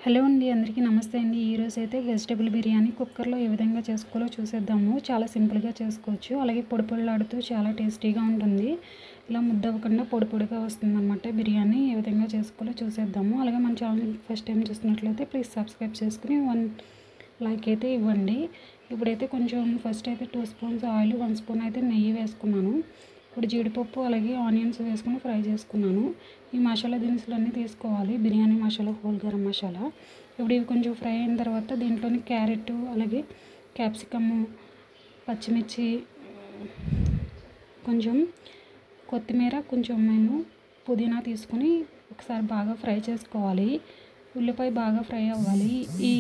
Hello అండి, అందరికీ నమస్తే అండి. ఈరోజు అయితే వెజిటబుల్ బిర్యానీ కుక్కర్లో ఏ విధంగా చేసుకోవాలో చూసేద్దాము. చాలా సింపుల్గా చేసుకోవచ్చు. అలాగే పొడి పొడిలాడుతూ చాలా టేస్టీగా ఉంటుంది. ఇలా ముద్దవ్వకుండా పొడి పొడిగా వస్తుందన్నమాట బిర్యానీ. ఏ విధంగా చేసుకోవాలో చూసేద్దాము. అలాగే మన ఛానల్ ఫస్ట్ టైం చూస్తున్నట్లయితే ప్లీజ్ సబ్స్క్రైబ్ చేసుకుని 1 లైక్ అయితే ఇవ్వండి. ఇప్పుడైతే కొంచెం ఫస్ట్ అయితే 2 స్పూన్స్ ఆయిల్, 1 స్పూన్ అయితే నెయ్యి వేసుకున్నాను. ఇప్పుడు జీడిపప్పు అలాగే ఆనియన్స్ వేసుకుని ఫ్రై చేసుకున్నాను. ఈ మసాలా దినుసులన్నీ తీసుకోవాలి. బిర్యానీ మసాలా, హోల్ గరం మసాలా. ఇప్పుడు ఇవి కొంచెం ఫ్రై అయిన తర్వాత దీంట్లోని క్యారెట్ అలాగే క్యాప్సికము, పచ్చిమిర్చి, కొంచెం కొత్తిమీర, కొంచెం పుదీనా తీసుకుని ఒకసారి బాగా ఫ్రై చేసుకోవాలి. ఉల్లిపాయ బాగా ఫ్రై అవ్వాలి. ఈ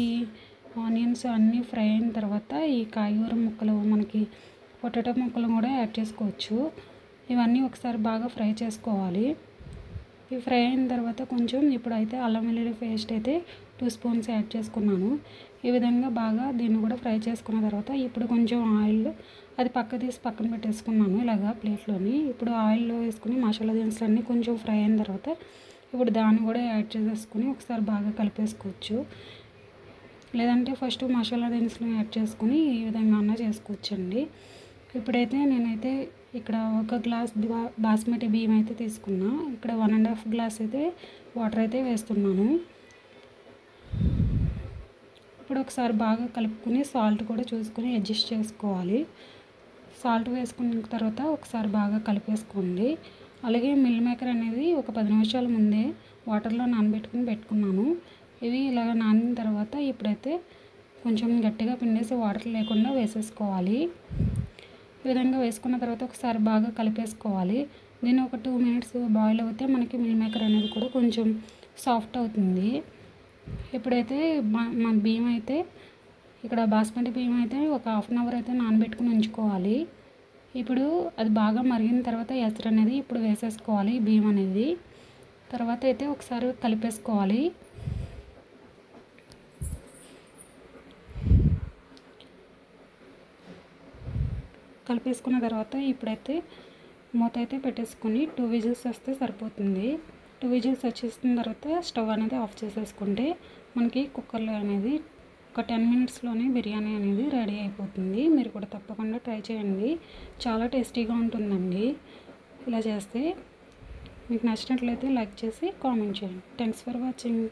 ఆనియన్స్ అన్నీ ఫ్రై అయిన తర్వాత ఈ కాయగూర ముక్కలు, మనకి పొటాటో ముక్కలు కూడా యాడ్ చేసుకోవచ్చు. ఇవన్నీ ఒకసారి బాగా ఫ్రై చేసుకోవాలి. ఇవి ఫ్రై అయిన తర్వాత కొంచెం ఇప్పుడైతే అల్లం వెల్లుల్లి పేస్ట్ అయితే 2 స్పూన్స్ యాడ్ చేసుకున్నాను. ఈ విధంగా బాగా దీన్ని కూడా ఫ్రై చేసుకున్న తర్వాత ఇప్పుడు కొంచెం ఆయిల్ అది పక్కన పెట్టేసుకున్నాను ఇలాగా ప్లేట్లోని. ఇప్పుడు ఆయిల్లో వేసుకుని మసాలా దినుసులన్నీ కొంచెం ఫ్రై అయిన తర్వాత ఇప్పుడు దాన్ని కూడా యాడ్ చేసేసుకుని ఒకసారి బాగా కలిపేసుకోవచ్చు. లేదంటే ఫస్ట్ మసాలా దినుసులు యాడ్ చేసుకుని ఈ విధంగా అన్నా చేసుకోవచ్చండి. ఇప్పుడైతే నేనైతే ఇక్కడ 1 గ్లాస్ బాస్మతి బియ్యం అయితే తీసుకున్నా. ఇక్కడ 1.5 గ్లాస్ అయితే వాటర్ అయితే వేస్తున్నాను. ఇప్పుడు ఒకసారి బాగా కలుపుకొని సాల్ట్ కూడా చూసుకొని అడ్జస్ట్ చేసుకోవాలి. సాల్ట్ వేసుకున్న తర్వాత ఒకసారి బాగా కలిపేసుకోండి. అలాగే మిల్ మేకర్ అనేది ఒక 10 నిమిషాల ముందే వాటర్లో పెట్టుకున్నాను. ఇవి ఇలాగ నానిన తర్వాత ఇప్పుడైతే కొంచెం గట్టిగా పిండేసి వాటర్ లేకుండా వేసేసుకోవాలి. ఈ విధంగా వేసుకున్న తర్వాత ఒకసారి బాగా కలిపేసుకోవాలి. దీన్ని ఒక 2 మినిట్స్ బాయిల్ అవుతే మనకి మిల్ మేకర్ అనేది కూడా కొంచెం సాఫ్ట్ అవుతుంది. ఇప్పుడైతే మన బియ్యం అయితే ఇక్కడ బాస్మతి బియ్యం అయితే ఒక హాఫ్ అన్ అవర్ అయితే నానబెట్టుకుని ఉంచుకోవాలి. ఇప్పుడు అది బాగా మరిగిన తర్వాత ఎసరు అనేది ఇప్పుడు వేసేసుకోవాలి బియ్యం అనేది. తర్వాత అయితే ఒకసారి కలిపేసుకోవాలి. కలిపేసుకున్న తర్వాత ఇప్పుడైతే మూత అయితే పెట్టేసుకొని 2 విజిల్స్ వస్తే సరిపోతుంది. 2 విజిల్స్ వచ్చేసిన తర్వాత స్టవ్ అనేది ఆఫ్ చేసేసుకుంటే మనకి కుక్కర్లో అనేది ఒక 10 మినిట్స్లోనే బిర్యానీ అనేది రెడీ అయిపోతుంది. మీరు కూడా తప్పకుండా ట్రై చేయండి. చాలా టేస్టీగా ఉంటుందండి. ఇలా చేస్తే మీకు నచ్చినట్లయితే లైక్ చేసి కామెంట్ చేయండి. Thanks for watching.